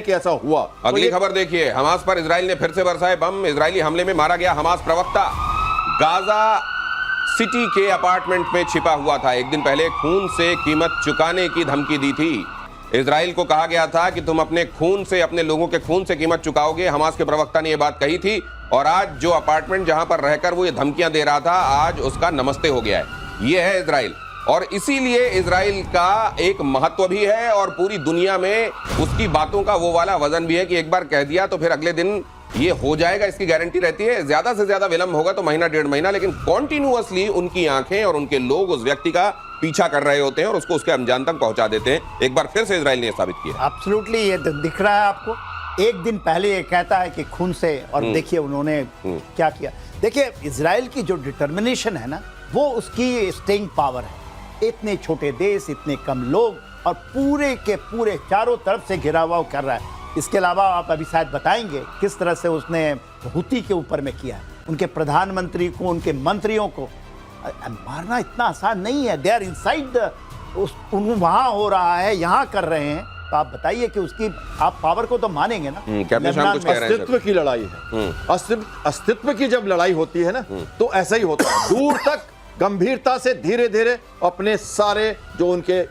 कि ऐसा हुआ। अगली खबर देखिए, हमास पर इजराइल ने फिर से बरसाए बम। इजरायली हमले में मारा गया हमास प्रवक्ता। गाजा सिटी के अपार्टमेंट में छिपा हुआ था। एक दिन पहले खून से कीमत चुकाने की धमकी दी थी। इजराइल को कहा गया था कि तुम अपने खून से, अपने लोगों के खून से कीमत चुकाओगे। हमास के प्रवक्ता ने यह बात कही थी और आज जो अपार्टमेंट जहां पर रहकर वो ये धमकियां दे रहा था, आज उसका नमस्ते हो गया है। ये है इजराइल, और इसीलिए इजराइल का एक महत्व भी है और पूरी दुनिया में उसकी बातों का वो वाला वजन भी है कि एक बार कह दिया तो फिर अगले दिन ये हो जाएगा, इसकी गारंटी रहती है। ज्यादा से ज्यादा विलंब होगा तो महीना डेढ़ महीना, लेकिन कॉन्टिन्यूअसली उनकी आंखें और उनके लोग उस व्यक्ति का पीछा कर रहे होते हैं और उसको उसके अंजाम तक पहुंचा देते हैं। एक बार फिर से इजराइल ने यह साबित किया। एब्सोल्युटली, ये दिख रहा है आपको। एक दिन पहले ये कहता है कि खून से, और देखिए उन्होंने क्या किया। देखिए इजराइल की जो डिटर्मिनेशन है ना, वो उसकी स्टेइंग पावर है। इतने छोटे देश, इतने कम लोग, और पूरे के पूरे चारों तरफ से घिराव कर रहा है। इसके अलावा आप अभी शायद बताएंगे किस तरह से उसने हुती के ऊपर में किया है। उनके प्रधानमंत्री को, उनके मंत्रियों को मारना इतना आसान नहीं है। दे आर इनसाइड, वहां हो रहा है, यहाँ कर रहे हैं। तो आप बताइए कि उसकी आप पावर को तो मानेंगे ना। अस्तित्व की लड़ाई है। अस्तित्व की जब लड़ाई होती है ना, तो ऐसा ही होता है। दूर तक गंभीरता से धीरे धीरे अपने सारे जो उनके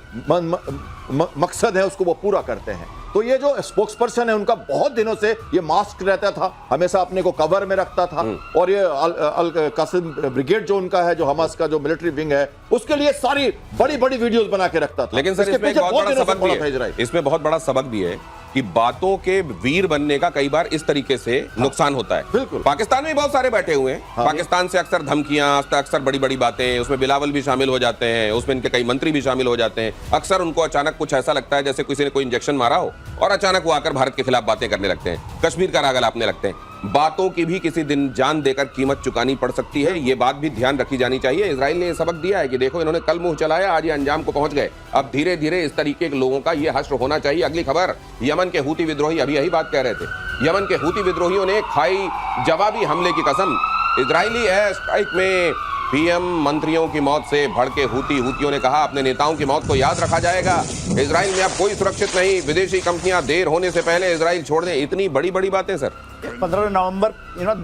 मकसद है उसको वो पूरा करते हैं। तो ये जो स्पोक्स पर्सन है उनका बहुत दिनों से ये मास्क रहता था, हमेशा अपने को कवर में रखता था। और ये अल कासिम ब्रिगेड जो उनका है, जो हमास का जो मिलिट्री विंग है, उसके लिए सारी बड़ी बड़ी वीडियोस बना के रखता था। लेकिन सर इसमें बहुत बड़ा सबक भी है। इसमें बहुत बड़ा सबक भी है कि बातों के वीर बनने का कई बार इस तरीके से नुकसान होता है। बिल्कुल। पाकिस्तान में बहुत सारे बैठे हुए हैं। पाकिस्तान से अक्सर धमकियां, अक्सर बड़ी बड़ी बातें, उसमें बिलावल भी शामिल हो जाते हैं, उसमें इनके कई मंत्री भी शामिल हो जाते हैं। अक्सर उनको अचानक कुछ ऐसा लगता है जैसे किसी ने कोई इंजेक्शन मारा हो और अचानक वो आकर भारत के खिलाफ बातें करने लगते हैं, कश्मीर का राग अलापने लगते हैं। बातों की भी किसी दिन जान देकर कीमत चुकानी पड़ सकती है। ये बात भी ध्यान रखी जानी चाहिए। इजराइल ने ये सबक दिया है कि देखो इन्होंने कल मुंह चलाया, आज ये अंजाम को पहुंच गए। अब धीरे धीरे इस तरीके के लोगों का ये हश्र होना चाहिए। अगली खबर, यमन के हूती विद्रोही, अभी यही बात कह रहे थे। यमन के हूती विद्रोहियों ने खाई जवाबी हमले की कसम। इजरायली एयर स्ट्राइक में पीएम मंत्रियों की मौत से भड़के हूतियों ने कहा अपने नेताओं की मौत को याद रखा जाएगा। इजराइल में अब कोई सुरक्षित नहीं, विदेशी कंपनियां देर होने से पहले इजराइल छोड़ दें। इतनी बड़ी बड़ी बातें सर 15 नवंबर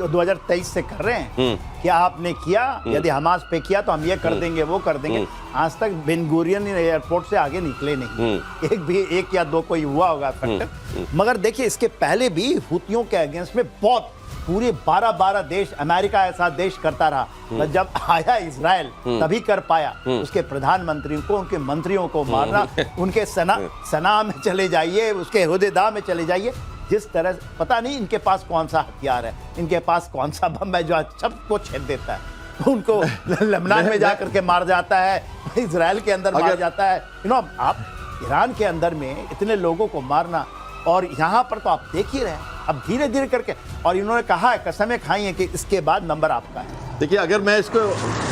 2023 से कर रहे हैं। क्या आपने किया? यदि हमास पे किया तो हम ये कर देंगे, वो कर देंगे। आज तक बेन गुरियन एयरपोर्ट से आगे निकले नहीं। एक या दो कोई हुआ होगा फैक्टर। मगर देखिए इसके पहले भी हूतियों के अगेंस्ट में बहुत पूरे 12 देश, अमेरिका ऐसा देश करता रहा। जब आया इजराइल तभी कर पाया। उसके प्रधानमंत्री को, उनके मंत्रियों को मारना, उनके सना में चले जाइए, उसके हुदेदा में चले जाइए। जिस तरह पता नहीं इनके पास कौन सा हथियार है, इनके पास कौन सा बम है जो सबको छेद देता है। उनको लेबनान में जाकर के मार जाता है, इजराइल के अंदर मार जाता है। आप ईरान के अंदर में इतने लोगों को मारना, और यहाँ पर तो आप देख ही रहे हैं अब धीरे धीरे करके। और इन्होंने कहा है, कसमें खाई हैं कि इसके बाद नंबर आपका है। देखिए अगर मैं इसको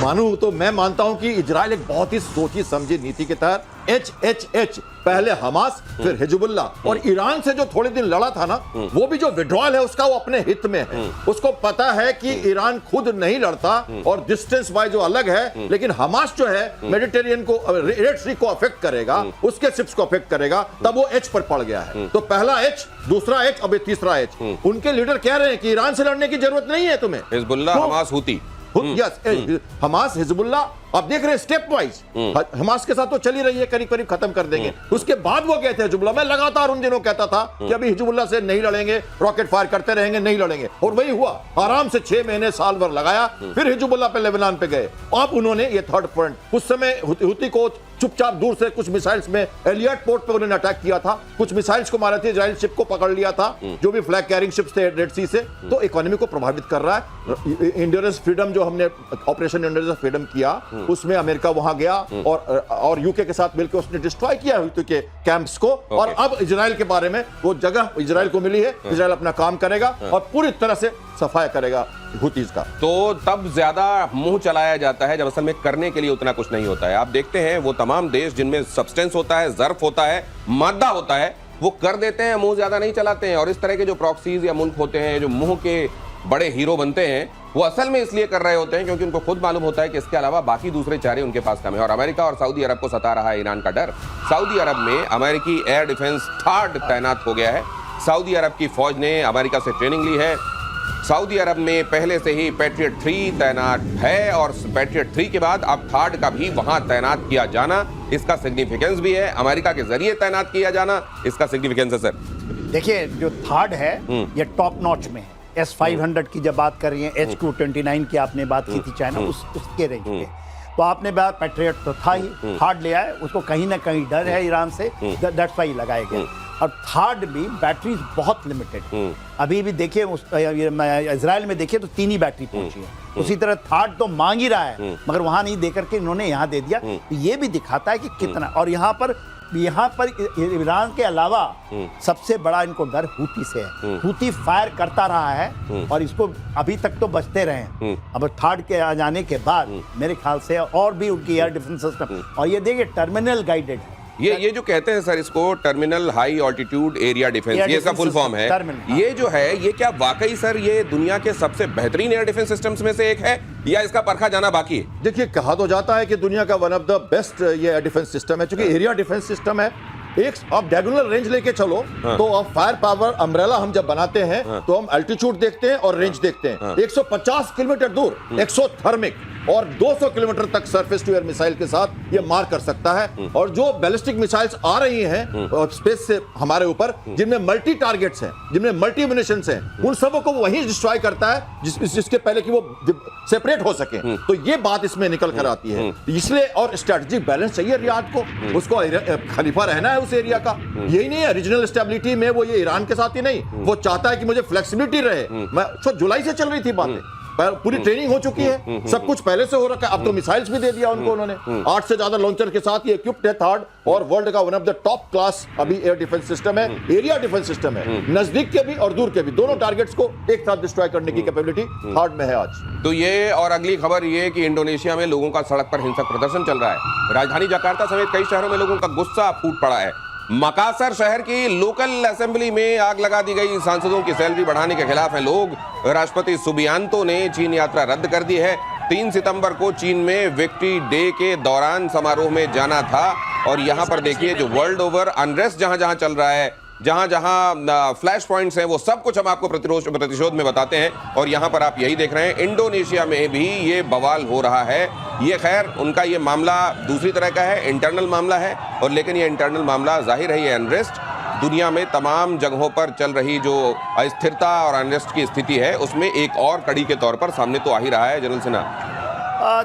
मानूं तो मैं मानता हूं कि इजराइल एक बहुत ही सोची समझी नीति के तहत HHH, पहले हमास फिर हिजबुल्ला, और ईरान से जो थोड़े दिन लड़ा था ना, वो भी जो विड्रॉल है उसका वो अपने हित में है। उसको पता है कि ईरान खुद नहीं लड़ता और डिस्टेंस वाइज जो अलग है, लेकिन हमास जो है मेडिटेरियन को, रेड सी को अफेक्ट करेगा, उसके शिप्स को अफेक्ट करेगा, तब वो H पर पड़ गया है। तो पहला H, दूसरा H, अब तीसरा H। उनके लीडर कह रहे हैं कि ईरान से लड़ने की जरूरत नहीं है तुम्हें। Hezbollah, Hamas, Houthi, yes, Hamas, Hezbollah, आप देख रहे हैं स्टेप वाइज। हमास के साथ तो चली रही है, करीब करीब खत्म कर देंगे। उसके बाद वो गए थे हिजबुल्ला। मैं लगातार उन दिनों कहता था कि अभी हिजबुल्ला से नहीं लड़ेंगे, रॉकेट फायर करते रहेंगे, नहीं लड़ेंगे, और वही हुआ। आराम से 6 महीने साल भर लगाया, फिर हिजबुल्ला पे लेबनान पे गए। अब उन्होंने ये थर्ड फ्रंट, उस समय हुती को चुपचाप दूर से कुछ मिसाइल्स में एलियट पोर्ट पे उन्होंने अटैक किया था, कुछ मिसाइल्स को मारे थे, इजराइल शिप को पकड़ लिया था, जो भी फ्लैग कैरिंग शिप्स थे रेड सी से। तो इकोनॉमी को प्रभावित कर रहा है। इंड्योरेंस फ्रीडम जो हमने ऑपरेशन इंड्योरेंस फ्रीडम किया, उसमें अमेरिका वहां गया और यूके के साथ मिलकर उसने डिस्ट्रॉय किया हुती के कैंप्स को। और अब इजराइल के बारे में वो जगह इजराइल को मिली है, इजराइल अपना काम करेगा और पूरी तरह से सफाया करेगा हुतीज का। तो तब ज्यादा मुंह चलाया जाता है जब असल में करने के लिए उतना कुछ नहीं होता है। आप देखते हैं वो तमाम देश जिनमें सब्सटेंस होता है, ज़र्फ होता है, मादा होता है, वो कर देते हैं, मुंह ज्यादा नहीं चलाते हैं। और इस तरह के जो प्रॉक्सीज या मुल्क होते हैं जो मुंह के बड़े हीरो बनते हैं, वो असल में इसलिए कर रहे होते हैं क्योंकि उनको खुद मालूम होता है कि इसके अलावा बाकी दूसरे चारे उनके पास कम है। और अमेरिका और सऊदी अरब को सता रहा है ईरान का डर। सऊदी अरब में अमेरिकी एयर डिफेंस थर्ड तैनात हो गया है। सऊदी अरब की फौज ने अमेरिका से ट्रेनिंग ली है। सऊदी अरब में पहले से ही पैट्रियट 3 तैनात है और पैट्रियट 3 के बाद अब थर्ड का भी वहां तैनात किया जाना, इसका सिग्निफिकेंस भी है। अमेरिका के जरिए तैनात किया जाना, इसका सिग्निफिकेंस है सर। देखिए जो थर्ड है ये टॉप नॉच में है। S500 की जब बात कर रही है, HQ-29 की आपने बात की थी चाइना, उसके रेंज पे। तो आपने बात पैट्रियट तो था ही, थर्ड ले आए, उसको कहीं ना कहीं डर है ईरान से, दैट्स व्हाई लगाए गए। और थर्ड भी बैटरीज बहुत लिमिटेड, अभी भी देखिए इजराइल में देखिए तो 3 ही बैटरी पहुंची है। उसी तरह थर्ड तो मांग ही रहा है, मगर वहां नहीं देकर के इन्होंने यहाँ दे दिया। तो ये भी दिखाता है कि कितना, और यहाँ पर ईरान के अलावा सबसे बड़ा इनको डर हूती से है। हूती फायर करता रहा है और इसको अभी तक तो बचते रहे हैं। अब थर्ड के आ जाने के बाद मेरे ख्याल से और भी उनकी एयर डिफेंस सिस्टम, और ये देखिए टर्मिनल गाइडेड है। ये जो कहते हैं सर इसको terminal high altitude area defence, ये इसका फुल फॉर्म है। ये जो है ये क्या वाकई सर ये दुनिया के सबसे बेहतरीन एयर डिफेंस सिस्टम्स में से एक है या इसका परखा जाना बाकी है? देखिए कहा तो जाता है कि दुनिया का वन ऑफ द बेस्ट ये एयर डिफेंस सिस्टम है, क्योंकि एरिया डिफेंस सिस्टम है। एक आप डायगोनल रेंज लेके चलो तो आप फायर पावर अम्ब्रेला हम जब बनाते हैं तो हम एल्टीट्यूड देखते हैं और रेंज देखते हैं। 150 किलोमीटर दूर एक्सोथर्मिक और 200 किलोमीटर तक सरफेस टू एयर मिसाइल के साथ ये मार कर सकता है। और जो बैलिस्टिक मिसाइल्स आ रही हैं स्पेस से हमारे ऊपर, जिनमें मल्टी टारगेट्स हैं, जिनमें मल्टी म्यूनिशंस हैं, उन सबों को वही डिस्ट्रॉय करता है जिसके पहले कि वो सेपरेट हो सके। तो ये बात इसमें निकल कर आती है। इसलिए और स्ट्रेटेजिक बैलेंस चाहिए रियाद को, उसको खलीफा रहना है उस एरिया का। यही नहीं है रीजनल स्टेबिलिटी में वो ये ईरान के साथ ही नहीं, वो चाहता है कि मुझे फ्लेक्सिबिलिटी रहे। मैं जुलाई से चल रही थी बातें, पूरी ट्रेनिंग हो चुकी है, सब कुछ पहले से हो रखा है। अब तो मिसाइल्स भी दे दिया उनको उन्होंने, 8 से ज्यादा लॉन्चर के साथ ये इक्विप्ड है थर्ड, और वर्ल्ड का one of the top class अभी एयर डिफेंस सिस्टम है, एरिया डिफेंस सिस्टम है। नजदीक के भी और दूर के भी दोनों टारगेट्स को एक साथ डिस्ट्रॉय करने की कैपेबिलिटी थर्ड में है आज। तो ये और अगली खबर ये कि इंडोनेशिया में लोगों का सड़क पर हिंसक प्रदर्शन चल रहा है। राजधानी जकार्ता समेत कई शहरों में लोगों का गुस्सा फूट पड़ा है। मकासर शहर की लोकल असेंबली में आग लगा दी गई। सांसदों की सैलरी बढ़ाने के खिलाफ हैं लोग। राष्ट्रपति सुबियांतो ने चीन यात्रा रद्द कर दी है। 3 सितंबर को चीन में विक्ट्री डे के दौरान समारोह में जाना था। और यहाँ पर देखिए जो वर्ल्ड ओवर अनरेस्ट जहां जहां चल रहा है, जहां जहां फ्लैश पॉइंट्स हैं, वो सब कुछ हम आपको प्रतिशोध में बताते हैं। और यहां पर आप यही देख रहे हैं, इंडोनेशिया में भी ये बवाल हो रहा है। ये खैर उनका ये मामला दूसरी तरह का है, इंटरनल मामला है। और लेकिन ये इंटरनल मामला जाहिर है ये अनरेस्ट दुनिया में तमाम जगहों पर चल रही जो अस्थिरता और अनरेस्ट की स्थिति है उसमें एक और कड़ी के तौर पर सामने तो आ ही रहा है। जनरल सिन्हा,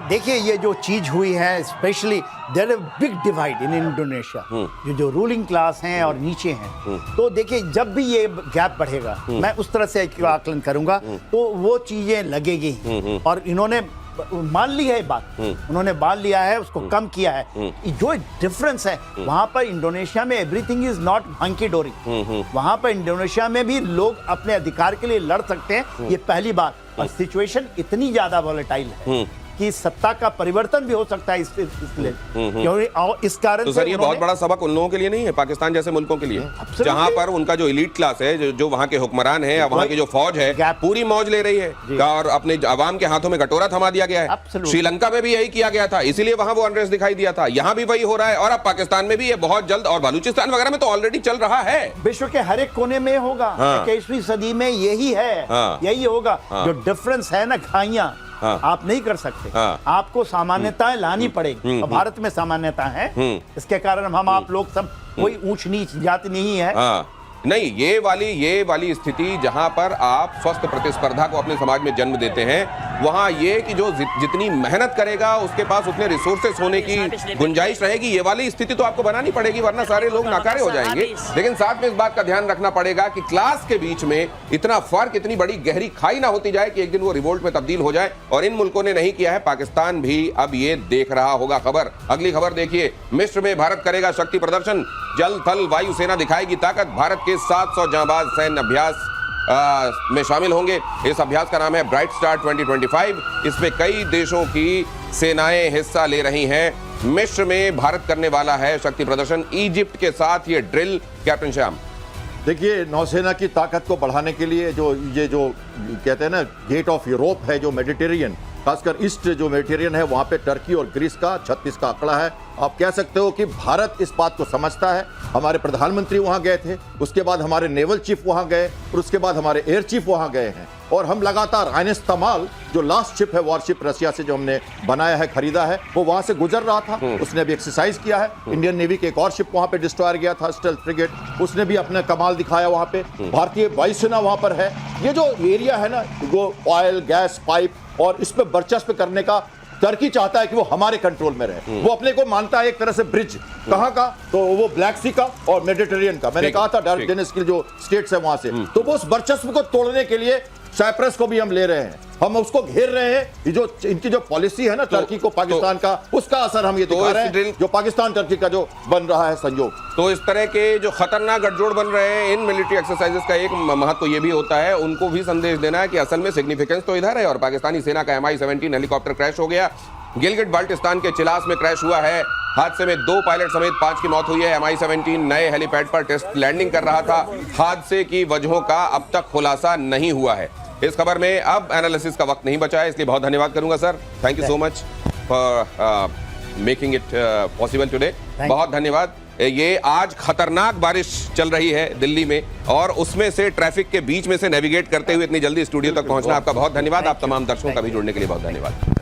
देखिए ये जो चीज हुई है, specially there is big divide in Indonesia, जो रूलिंग क्लास हैं और नीचे हैं। तो देखिए जब भी ये गैप बढ़ेगा, मैं उस तरह से एक आकलन करूंगा, तो वो चीजें लगेगी। और इन्होंने मान ली है बात, उन्होंने मान लिया है, उसको कम किया है। जो डिफरेंस है वहां पर इंडोनेशिया में एवरीथिंग इज नॉट हंकी डोरी। वहां पर इंडोनेशिया में भी लोग अपने अधिकार के लिए लड़ सकते हैं, ये पहली बात। और सिचुएशन इतनी ज्यादा वॉलेटाइल है कि सत्ता का परिवर्तन भी हो सकता है इसलिए, क्योंकि इस कारण तो सर ये बहुत बड़ा सबक उन लोगों के लिए नहीं है, पाकिस्तान जैसे मुल्कों के लिए, जहां पर उनका जो एलीट क्लास है, जो वहां के हुक्मरान है, वहां की जो फौज है पूरी मौज ले रही है और अपने अवाम के हाथों में कटोरा थमा दिया गया है। श्रीलंका में भी यही किया गया था, इसीलिए वहां वो अनरेस्ट दिखाई दिया था। यहाँ भी वही हो रहा है और अब पाकिस्तान में भी ये बहुत जल्द, और बलूचिस्तान वगैरह में तो ऑलरेडी चल रहा है। विश्व के हर एक कोने में होगा। 21वीं सदी में यही है, यही होगा। जो डिफरेंस है ना, खाइयां आप नहीं कर सकते, आपको सामान्यताएं लानी पड़ेगी। और भारत में सामान्यता है, इसके कारण हम आप लोग सब कोई ऊंच नीच जाति नहीं है। नहीं, ये वाली स्थिति जहां पर आप स्वस्थ प्रतिस्पर्धा को अपने समाज में जन्म देते हैं, वहां ये कि जो जितनी मेहनत करेगा उसके पास उतने रिसोर्सेस होने की गुंजाइश रहेगी। ये वाली स्थिति तो आपको बनानी पड़ेगी, वरना सारे लोग नाकारे हो जाएंगे। लेकिन साथ में इस बात का ध्यान रखना पड़ेगा कि क्लास के बीच में इतना फर्क, इतनी बड़ी गहरी खाई ना होती जाए कि एक दिन वो रिवोल्ट में तब्दील हो जाए। और इन मुल्कों ने नहीं किया है, पाकिस्तान भी अब ये देख रहा होगा। खबर, अगली खबर देखिए, मिस्र में भारत करेगा शक्ति प्रदर्शन, जल थल वायु सेना दिखाएगी ताकत। भारत के 700 जांबाज सैन्य अभ्यास में शामिल होंगे। इस अभ्यास का नाम है ब्राइट स्टार 2025। इसमें कई देशों की सेनाएं हिस्सा ले रही हैं। मिस्र में भारत करने वाला है शक्ति प्रदर्शन, इजिप्ट के साथ ये ड्रिल। कैप्टन श्याम, देखिए नौसेना की ताकत को बढ़ाने के लिए जो कहते हैं ना गेट ऑफ यूरोप है, जो मेडिटेरियन, खासकर ईस्ट जो मेडिटेरियन है वहां पे टर्की और ग्रीस का 36 का आंकड़ा है। आप कह सकते हो कि भारत इस बात को समझता है। हमारे प्रधानमंत्री वहां गए थे, उसके बाद हमारे नेवल चीफ वहां गए और उसके बाद हमारे एयर चीफ वहां गए हैं, और हम लगातार आइनेस्तामाल जो लास्ट शिप है, वॉरशिप रशिया से जो हमने बनाया है, खरीदा है, वो वहां से गुजर रहा था। उसने भी एक्सरसाइज किया है। इंडियन नेवी के एक और शिप वहां पे डिस्ट्रॉयर गया था, स्टेल्थ फ्रिगेट, उसने भी अपना कमाल दिखाया वहां पे। भारतीय वायुसेना वहां पर है। ये जो एरिया है ना, वो ऑयल गैस पाइप और इस पे वर्चस्व करने का टर्की चाहता है कि वो हमारे कंट्रोल में रहे। वो अपने को मानता है एक तरह से ब्रिज, कहाँ का, तो वो ब्लैक सी का और मेडिटेरियन का। मैंने कहा था डार्क की जो स्टेट्स है वहां से, तो वो उस वर्चस्व को तोड़ने के लिए साइप्रस को भी हम ले रहे हैं, हम उसको घेर रहे हैं। ये जो इनकी जो पॉलिसी है ना टर्की को पाकिस्तान का, उसका असर हम ये दिखा रहे हैं, जो पाकिस्तान टर्की का जो बन रहा है संयोग। तो इस तरह के जो खतरनाक गठजोड़ बन रहे हैं, इन मिलिट्री एक्सरसाइजेस का एक महत्व ये भी होता है, उनको भी संदेश देना है कि असल में सिग्निफिकेंस तो इधर है। और पाकिस्तानी सेना का MI-17 हेलीकॉप्टर क्रैश हो गया, गिलगिट बाल्टिस्तान के चिलास में क्रैश हुआ है। हादसे में 2 पायलट समेत 5 की मौत हुई है। MI-17 नए हेलीपैड पर टेस्ट लैंडिंग कर रहा था। हादसे की वजहों का अब तक खुलासा नहीं हुआ है। इस खबर में अब एनालिसिस का वक्त नहीं बचा है, इसलिए बहुत धन्यवाद करूंगा sir. Thank you so much for making it possible today. बहुत धन्यवाद। ये आज खतरनाक बारिश चल रही है दिल्ली में, और उसमें से ट्रैफिक के बीच में से नेविगेट करते हुए इतनी जल्दी स्टूडियो तक पहुंचना, आपका बहुत धन्यवाद। आप तमाम दर्शकों का भी जुड़ने के लिए बहुत धन्यवाद।